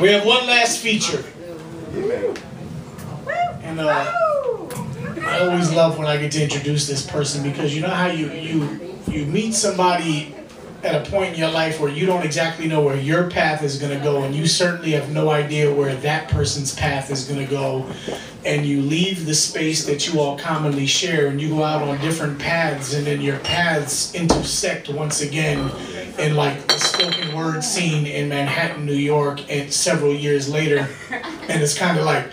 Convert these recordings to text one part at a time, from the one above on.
We have one last feature. And I always love when I get to introduce this person, because you know how you meet somebody at a point in your life where you don't exactly know where your path is going to go, and you certainly have no idea where that person's path is going to go, and you leave the space that you all commonly share and you go out on different paths, and then your paths intersect once again in like a spoken word scene in Manhattan, New York, and several years later, and it's kind of like,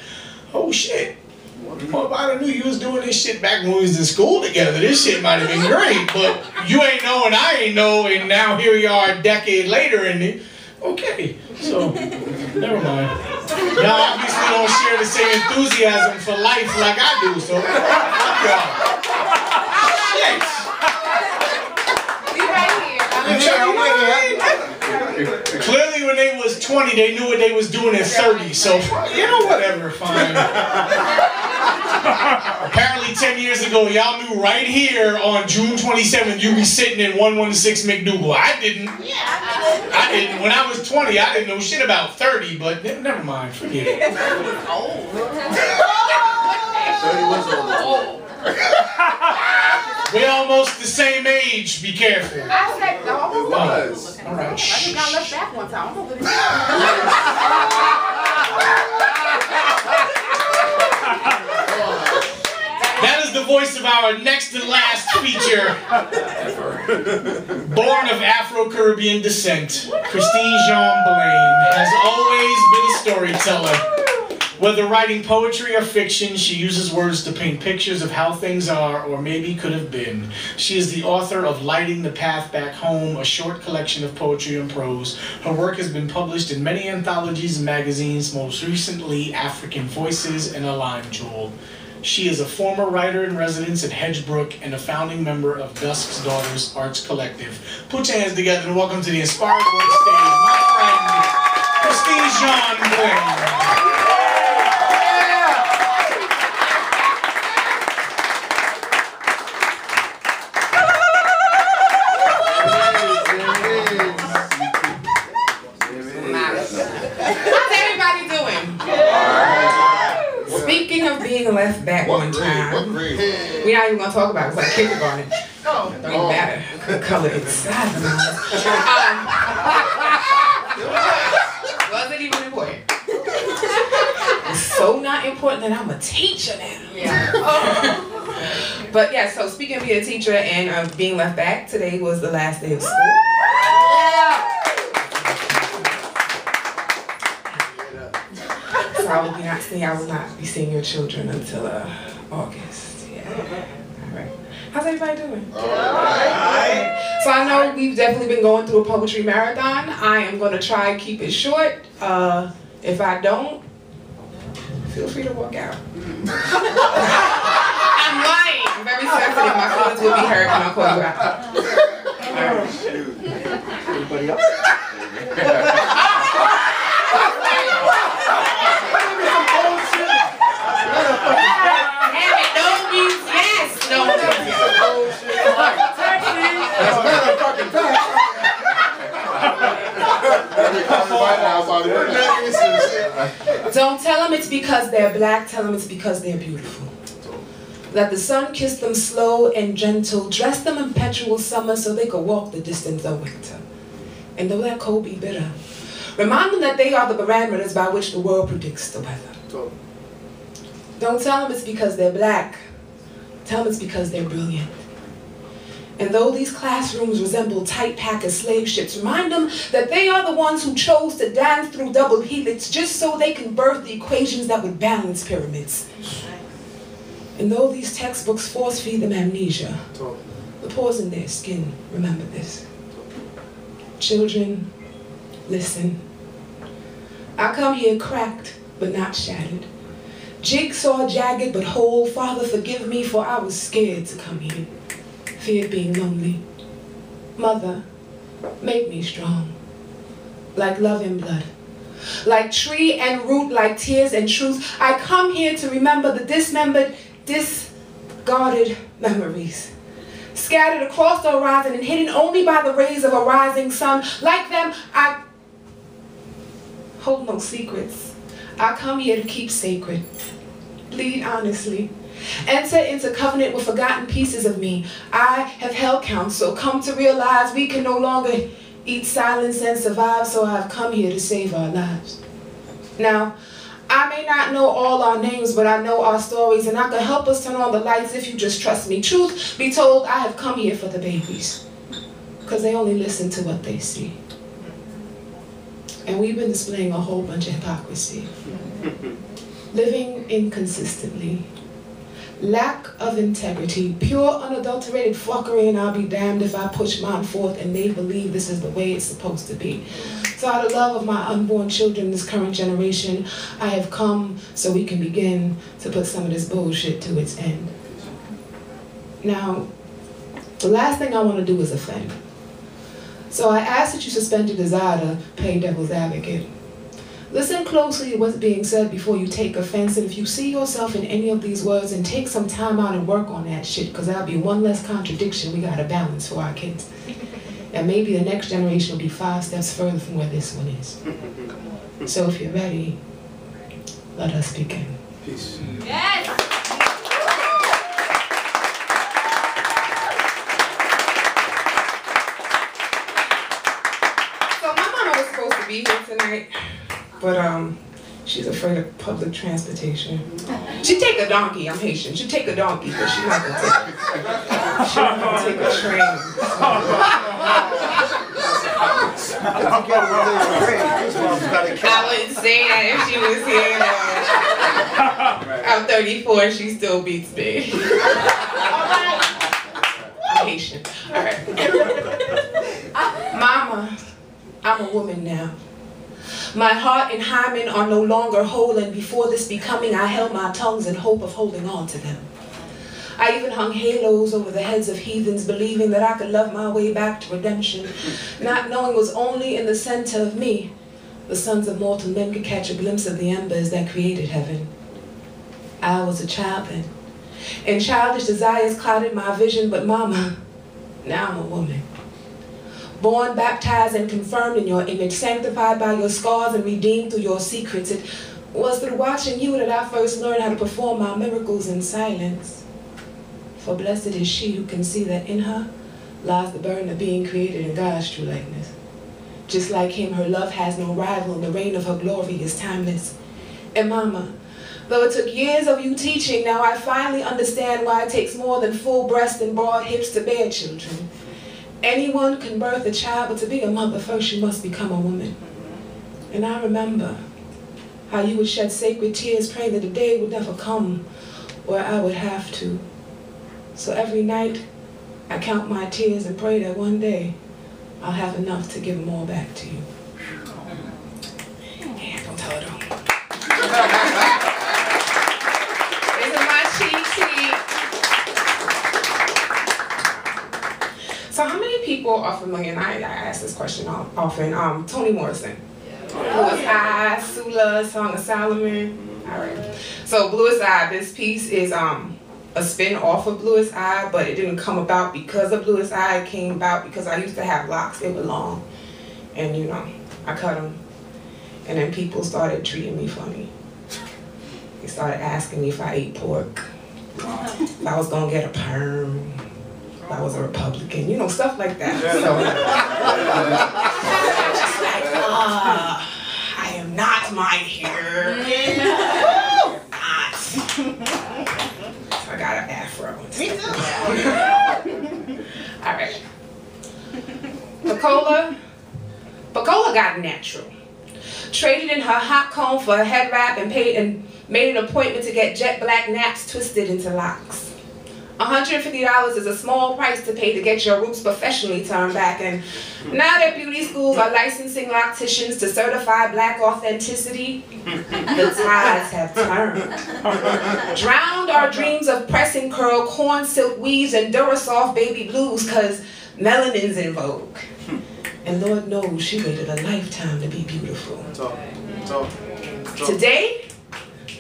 oh shit. Well, if I'd have knew you was doing this shit back when we was in school together, this shit might have been great, but you ain't know and I ain't know, and now here we are a decade later, and okay, so, never mind. Y'all obviously don't share the same enthusiasm for life like I do, so fuck y'all. Shit. Clearly when they was 20, they knew what they was doing at 30, so, you know, whatever, fine. Apparently 10 years ago, y'all knew right here on June 27th, you'd be sitting in 116 MacDougal. I didn't. I didn't. When I was 20, I didn't know shit about 30, but never mind, forget it. 30 was old. We're almost the same age, be careful. I said no. Was. All right. I think I left back one time. That is the voice of our next and last feature. Born of Afro-Caribbean descent, Christine Jean Blain has always been a storyteller. Whether writing poetry or fiction, she uses words to paint pictures of how things are or maybe could have been. She is the author of Lighting the Path Back Home, a short collection of poetry and prose. Her work has been published in many anthologies and magazines, most recently African Voices and A Lime Jewel. She is a former writer in residence at Hedgebrook and a founding member of Dusks Daughters Arts Collective. Put your hands together and welcome to the Inspired Voice stage, my friend, Christine Jean Blain. Left back one time. We're not even going to talk about it. It's like kindergarten. Don't even matter. Color inside the mouth. Wasn't even important. It's so not important that I'm a teacher now. Yeah. But yeah, so speaking of being a teacher and being left back, today was the last day of school. I will not be seeing your children until August. Yeah. All right. How's everybody doing? All right. So I know we've definitely been going through a poetry marathon. I am going to try and keep it short. If I don't, feel free to walk out. I'm lying. I'm very sensitive. My feelings will be hurt when I call you out. All right. Anybody else? Don't tell them it's because they're black, tell them it's because they're beautiful. Let the sun kiss them slow and gentle, dress them in perpetual summer so they could walk the distance of winter. And though that cold be bitter, remind them that they are the barometers by which the world predicts the weather. Don't tell them it's because they're black, tell them it's because they're brilliant. And though these classrooms resemble tight-packed slave ships, remind them that they are the ones who chose to dance through double helix just so they can birth the equations that would balance pyramids. And though these textbooks force-feed them amnesia, the pores in their skin remember this. Children, listen. I come here cracked, but not shattered. Jigsaw jagged, but whole. Father, forgive me, for I was scared to come here. Feared being lonely. Mother, make me strong. Like love and blood. Like tree and root, like tears and truth. I come here to remember the dismembered, discarded memories. Scattered across the horizon and hidden only by the rays of a rising sun. Like them, hold no secrets. I come here to keep sacred, lead honestly, enter into covenant with forgotten pieces of me. I have held counsel, come to realize we can no longer eat silence and survive, so I've come here to save our lives. Now, I may not know all our names, but I know our stories, and I can help us turn on the lights if you just trust me. Truth be told, I have come here for the babies, because they only listen to what they see. And we've been displaying a whole bunch of hypocrisy. Living inconsistently, lack of integrity, pure unadulterated fuckery, and I'll be damned if I push mine forth and they believe this is the way it's supposed to be. So out of love of my unborn children, this current generation, I have come so we can begin to put some of this bullshit to its end. Now, the last thing I want to do is offend. So I ask that you suspend your desire to play devil's advocate. Listen closely to what's being said before you take offense, and if you see yourself in any of these words, and take some time out and work on that shit, because that'll be one less contradiction we gotta balance for our kids. And maybe the next generation will be 5 steps further from where this one is. So if you're ready, let us begin. Peace. Yes! So my mama was supposed to be here tonight, but she's afraid of public transportation. She'd take a donkey, I'm Haitian. She'd take a donkey, but she's not gonna take a train. I wouldn't say that if she was here. I'm 34, she still beats me. I'm Haitian. All right. Mama, I'm a woman now. My heart and hymen are no longer whole, and before this becoming, I held my tongues in hope of holding on to them. I even hung halos over the heads of heathens, believing that I could love my way back to redemption, not knowing it was only in the center of me the sons of mortal men could catch a glimpse of the embers that created heaven. I was a child then, and childish desires clouded my vision, but Mama, now I'm a woman. Born, baptized, and confirmed in your image, sanctified by your scars and redeemed through your secrets. It was through watching you that I first learned how to perform my miracles in silence. For blessed is she who can see that in her lies the burden of being created in God's true likeness. Just like him, her love has no rival, and the reign of her glory is timeless. And Mama, though it took years of you teaching, now I finally understand why it takes more than full breasts and broad hips to bear children. Anyone can birth a child, but to be a mother first you must become a woman. And I remember how you would shed sacred tears praying that the day would never come where I would have to. So every night I count my tears and pray that one day I'll have enough to give them all back to you. Yeah, don't tell her though. These are my cheat sheets. So how many people are familiar, and I ask this question often, Toni Morrison. Bluest Eye, Sula, Song of Solomon. All right. So Bluest Eye, this piece is a spin off of Bluest Eye, but it didn't come about because of Bluest Eye. It came about because I used to have locks. They were long, and you know, I cut them, and then people started treating me funny. They started asking me if I ate pork, if I was gonna get a perm, if I was a Republican, you know, stuff like that. So just like, I am not my hair. Not. So I got an afro. Me too. All right. Pacola got natural. Traded in her hot comb for a head wrap and made an appointment to get jet black naps twisted into locks. $150 is a small price to pay to get your roots professionally turned back, and now that beauty schools are licensing locticians to certify black authenticity, the tides have turned. Drowned our dreams of pressing curl, corn silk weaves, and Durasoft baby blues, cause melanin's in vogue. And Lord knows she waited a lifetime to be beautiful.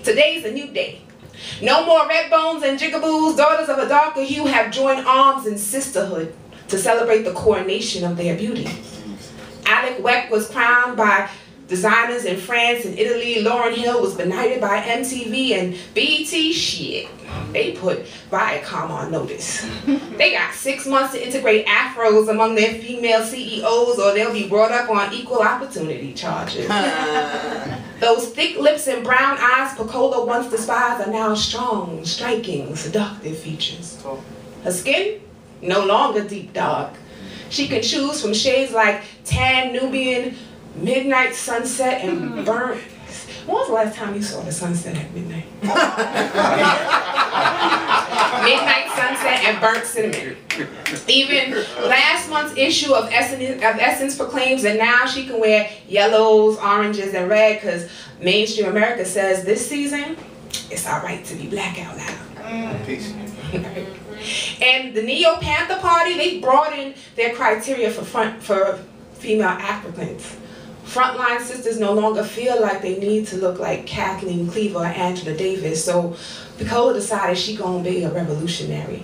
Today's a new day. No more red bones and jigaboos. Daughters of a darker hue have joined arms in sisterhood to celebrate the coronation of their beauty. Alec Weck was crowned by designers in France and Italy. Lauryn Hill was benighted by MTV and BET. Shit, they put Viacom on notice. They got 6 months to integrate afros among their female CEOs or they'll be brought up on equal opportunity charges. Those thick lips and brown eyes Pecola once despised are now strong, striking, seductive features. Her skin, no longer deep dark. She can choose from shades like tan, Nubian, midnight sunset, and burnt. When was the last time you saw the sunset at midnight? Midnight sunset and burnt cinnamon. Even last month's issue of Essence proclaims that now she can wear yellows, oranges, and red because mainstream America says this season, it's all right to be black out loud. Peace. And the Neo Panther Party, they broadened their criteria for female applicants. Frontline sisters no longer feel like they need to look like Kathleen Cleaver or Angela Davis, so Pecola decided she gonna be a revolutionary.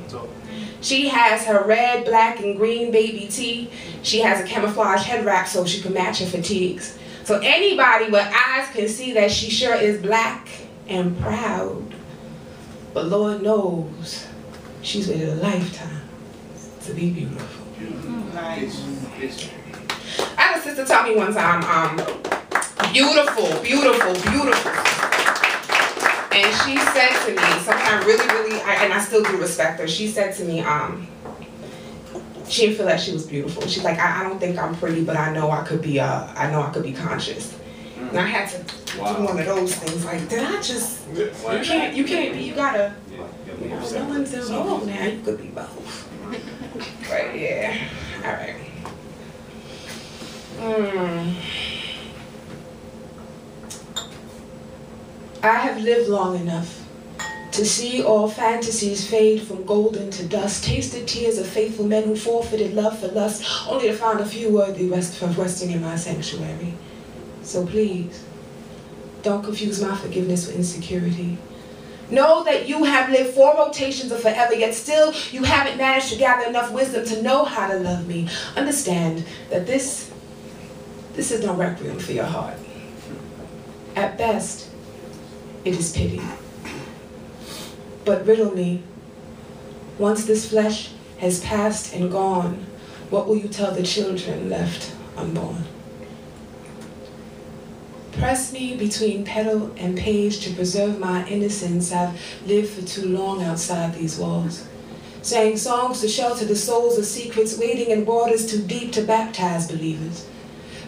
She has her red, black, and green baby tee. She has a camouflage head wrap so she can match her fatigues. So anybody with eyes can see that she sure is black and proud. But Lord knows, she's waited a lifetime to be beautiful. Nice. I had a sister tell me one time, beautiful, beautiful, beautiful. And she said to me, something really, and I still do respect her. She said to me, she didn't feel like she was beautiful. She's like, I don't think I'm pretty, but I know I could be conscious. And I had to do one of those things. Like, did I just? You can't be. You gotta. You know, no one's involved now. You could be both. But yeah, all right. I have lived long enough to see all fantasies fade from golden to dust, tasted tears of faithful men who forfeited love for lust, only to find a few worthy of resting in my sanctuary. So please, don't confuse my forgiveness with insecurity. Know that you have lived 4 rotations of forever, yet still you haven't managed to gather enough wisdom to know how to love me. Understand that this is no requiem for your heart. At best, it is pity. But riddle me, once this flesh has passed and gone, what will you tell the children left unborn? Press me between petal and page to preserve my innocence. I've lived for too long outside these walls. Sang songs to shelter the souls of secrets, wading in waters too deep to baptize believers.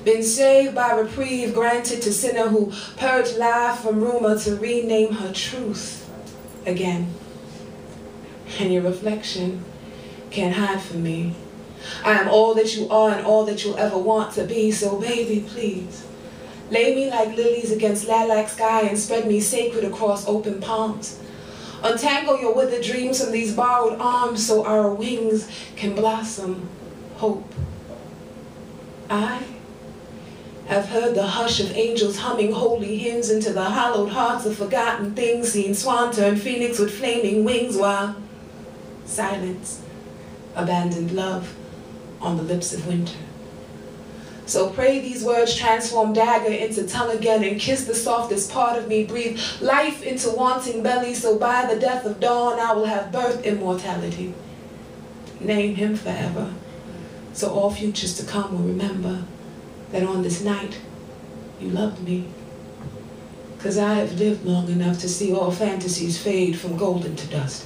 Been saved by reprieve granted to sinner who purged lie from rumor to rename her truth again. And your reflection can't hide from me. I am all that you are and all that you'll ever want to be, so baby, please. Lay me like lilies against lilac sky and spread me sacred across open palms. Untangle your withered dreams from these borrowed arms so our wings can blossom hope. I have heard the hush of angels humming holy hymns into the hollowed hearts of forgotten things, seen swan turn phoenix with flaming wings while silence abandoned love on the lips of winter. So pray these words transform dagger into tongue again and kiss the softest part of me, breathe life into wanting belly, so by the death of dawn I will have birthed immortality. Name him forever, so all futures to come will remember that on this night you loved me. 'Cause I have lived long enough to see all fantasies fade from golden to dust.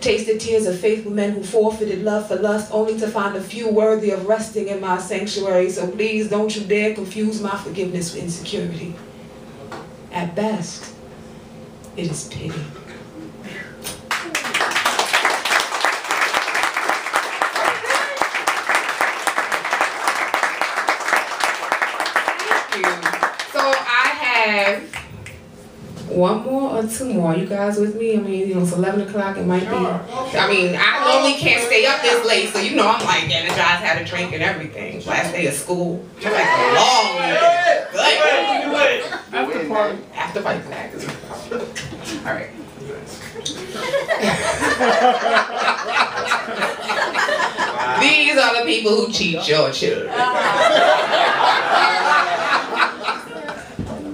Tasted tears of faithful men who forfeited love for lust, only to find a few worthy of resting in my sanctuary. So please don't you dare confuse my forgiveness with insecurity. At best, it is pity. Thank you. So I have 1 more or 2 more. You guys with me? I mean, you know, it's 11 o'clock. It might be. I mean, I normally can't stay up this late, so you know I'm like energized, had a drink and everything. Last day of school. It's like a long day. Good. After party. After party snacks. All right. These are the people who cheat your children.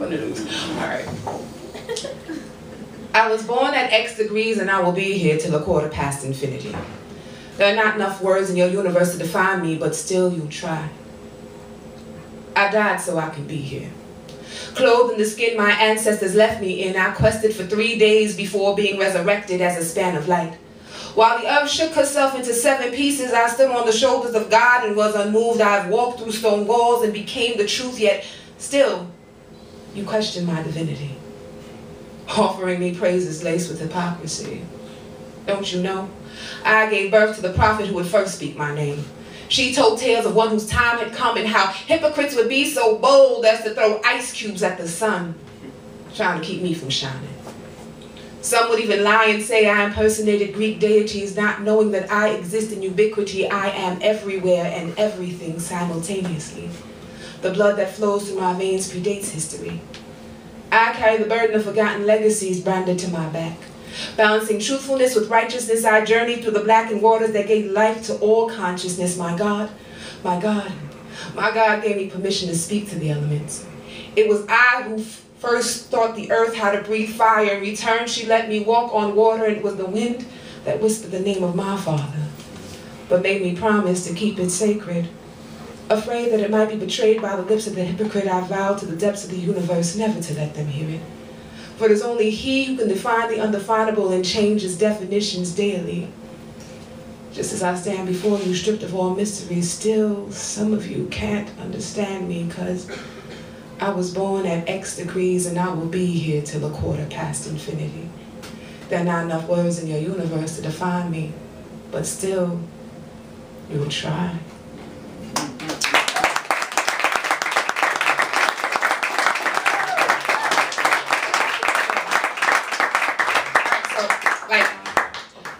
on the news. All right. I was born at X degrees and I will be here till 1/4 infinity. There are not enough words in your universe to define me, but still you try. I died so I can be here. Clothed in the skin my ancestors left me in, I quested for 3 days before being resurrected as a span of light. While the earth shook herself into 7 pieces, I stood on the shoulders of God and was unmoved. I've walked through stone walls and became the truth, yet still you question my divinity, offering me praises laced with hypocrisy. Don't you know? I gave birth to the prophet who would first speak my name. She told tales of one whose time had come and how hypocrites would be so bold as to throw ice cubes at the sun, trying to keep me from shining. Some would even lie and say I impersonated Greek deities, not knowing that I exist in ubiquity. I am everywhere and everything simultaneously. The blood that flows through my veins predates history. I carry the burden of forgotten legacies branded to my back. Balancing truthfulness with righteousness, I journeyed through the blackened waters that gave life to all consciousness. My God, my God, my God gave me permission to speak to the elements. It was I who first taught the earth how to breathe fire. In return, she let me walk on water, and it was the wind that whispered the name of my father, but made me promise to keep it sacred. Afraid that it might be betrayed by the lips of the hypocrite, I vowed to the depths of the universe never to let them hear it. For it is only he who can define the undefinable and change his definitions daily. Just as I stand before you stripped of all mysteries, still some of you can't understand me because I was born at X degrees and I will be here till 1/4 infinity. There are not enough words in your universe to define me, but still you will try.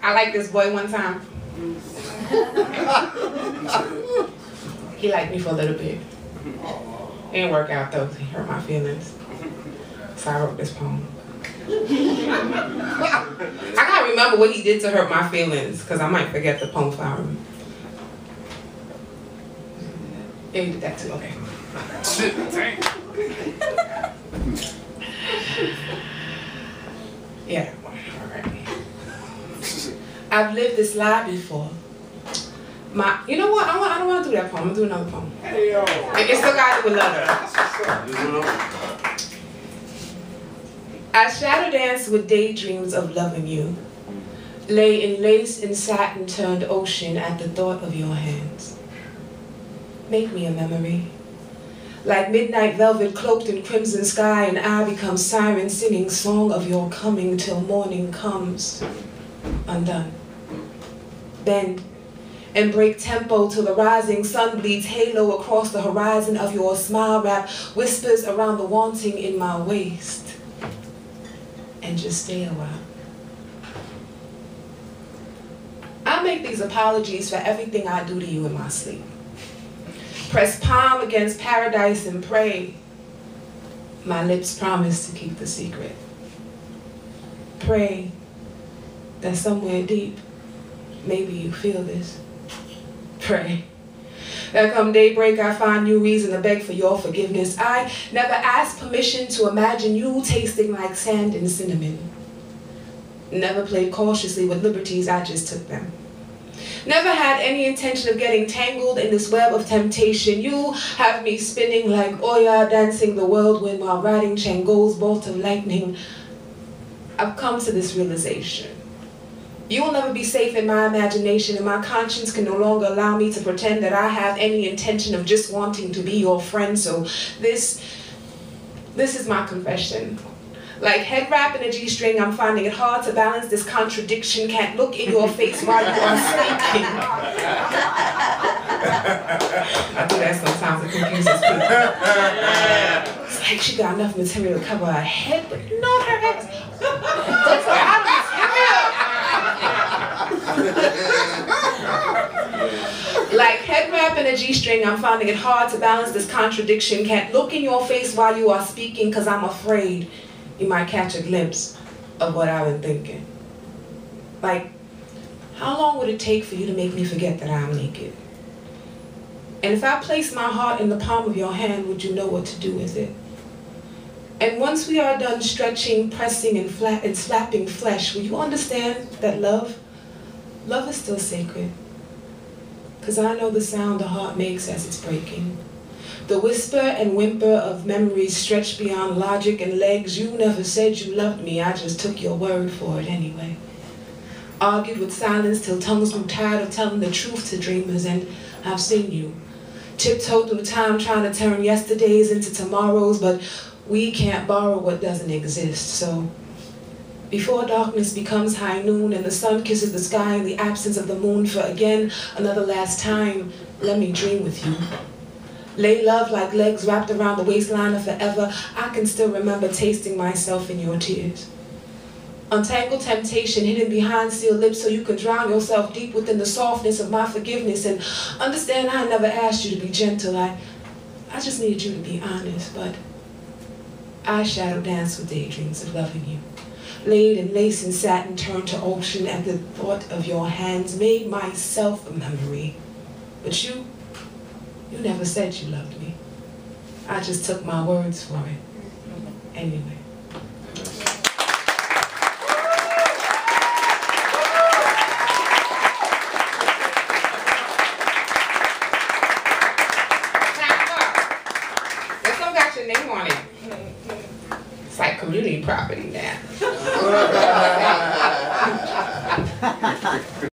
I liked this boy one time. He liked me for a little bit. It didn't work out though. He hurt my feelings. So I wrote this poem. I gotta remember what he did to hurt my feelings, because I might forget the poem file. Yeah, you did that too, okay. Yeah, alright. I've lived this lie before. You know what? I don't want to do that poem. I'm gonna do another poem. Hey, yo. It's still got to do with leather. I shadow dance with daydreams of loving you. Lay in lace and satin turned ocean at the thought of your hands. Make me a memory. Like midnight velvet cloaked in crimson sky, and I become siren singing song of your coming till morning comes. Undone. Bend and break tempo till the rising sun bleeds halo across the horizon of your smile, wrap whispers around the wanting in my waist, and just stay a while. I make these apologies for everything I do to you in my sleep. Press palm against paradise and pray. My lips promise to keep the secret. Pray that somewhere deep, maybe you feel this. Pray that come daybreak I find new reason to beg for your forgiveness. I never asked permission to imagine you tasting like sand and cinnamon. Never played cautiously with liberties, I just took them. Never had any intention of getting tangled in this web of temptation. You have me spinning like Oya, dancing the whirlwind while riding Changol's bolt of lightning. I've come to this realization. You will never be safe in my imagination, and my conscience can no longer allow me to pretend that I have any intention of just wanting to be your friend. So this is my confession. Like head wrap in a G-string, I'm finding it hard to balance this contradiction. Can't look in your face while you are speaking. I do that sometimes, it confuses people. It's like she got enough material to cover her head, but not her ass. That's a lot of material. Like head wrap in a G-string, I'm finding it hard to balance this contradiction. Can't look in your face while you are speaking, because I'm afraid you might catch a glimpse of what I've been thinking. Like, how long would it take for you to make me forget that I'm naked? And if I placed my heart in the palm of your hand, would you know what to do with it? And once we are done stretching, pressing, and slapping flesh, will you understand that love is still sacred? Because I know the sound the heart makes as it's breaking. The whisper and whimper of memories stretched beyond logic and legs. You never said you loved me, I just took your word for it anyway. Argued with silence till tongues grew tired of telling the truth to dreamers, and I've seen you tiptoe through time trying to turn yesterdays into tomorrows, but we can't borrow what doesn't exist. So before darkness becomes high noon and the sun kisses the sky in the absence of the moon, for again, another last time, let me dream with you. Lay love like legs wrapped around the waistline of forever. I can still remember tasting myself in your tears. Untangle temptation hidden behind sealed lips so you can drown yourself deep within the softness of my forgiveness, and understand I never asked you to be gentle. I just needed you to be honest, but I shadow dance with daydreams of loving you. Laid in lace and satin, turned to ocean at the thought of your hands, made myself a memory. But you never said you loved me. I just took my words for it. Anyway. This one got your name on it. It's like community property now.